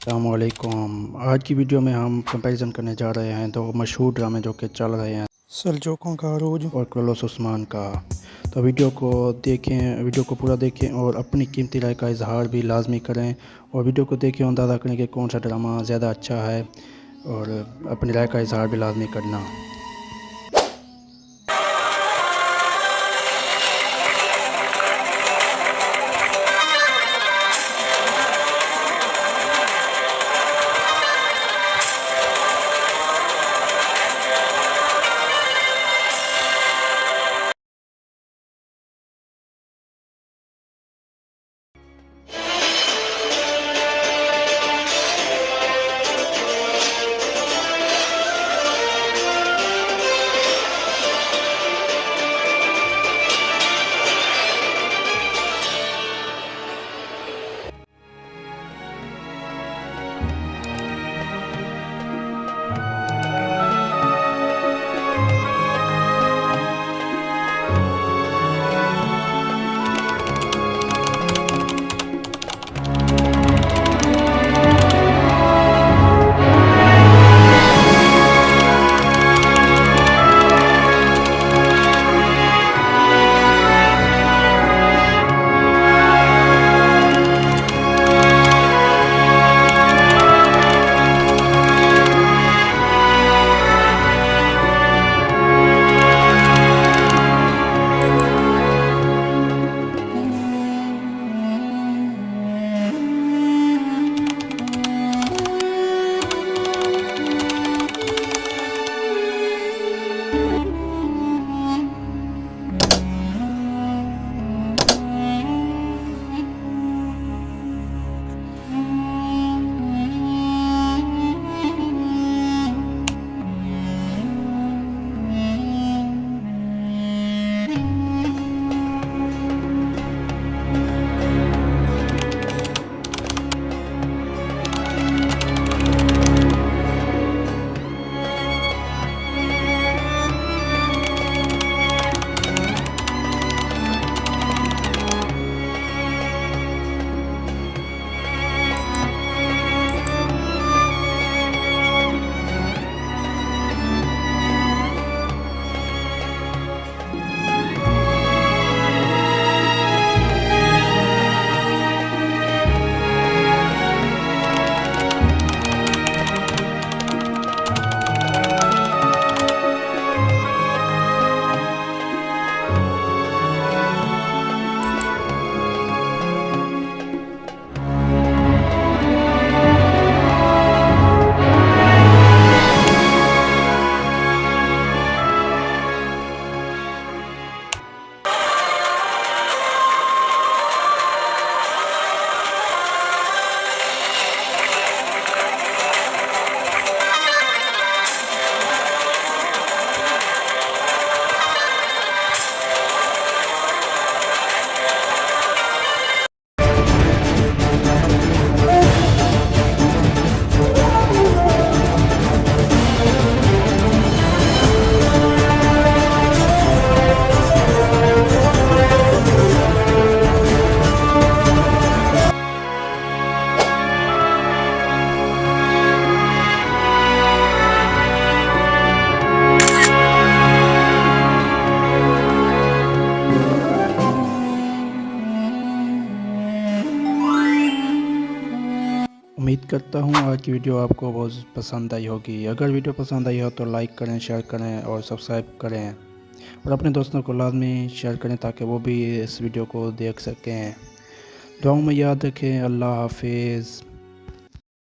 अस्सलामुअलैकुम। आज की वीडियो में हम कंपैरिजन करने जा रहे हैं दो मशहूर ड्रामे जो कि चल रहे हैं, सल्जूकों का अरूज। और कुरुलुस उस्मान का। तो वीडियो को देखें, वीडियो को पूरा देखें और अपनी कीमती राय का इजहार भी लाजमी करें। और वीडियो को देखें और अंदाज़ा करें कि कौन सा ड्रामा ज़्यादा अच्छा है, और अपनी राय का इजहार भी लाजमी करना। उम्मीद करता हूँ आज की वीडियो आपको बहुत पसंद आई होगी। अगर वीडियो पसंद आई हो तो लाइक करें, शेयर करें और सब्सक्राइब करें, और अपने दोस्तों को लाजमी शेयर करें ताकि वो भी इस वीडियो को देख सकें। दुआओं में याद रखें। अल्लाह हाफिज़।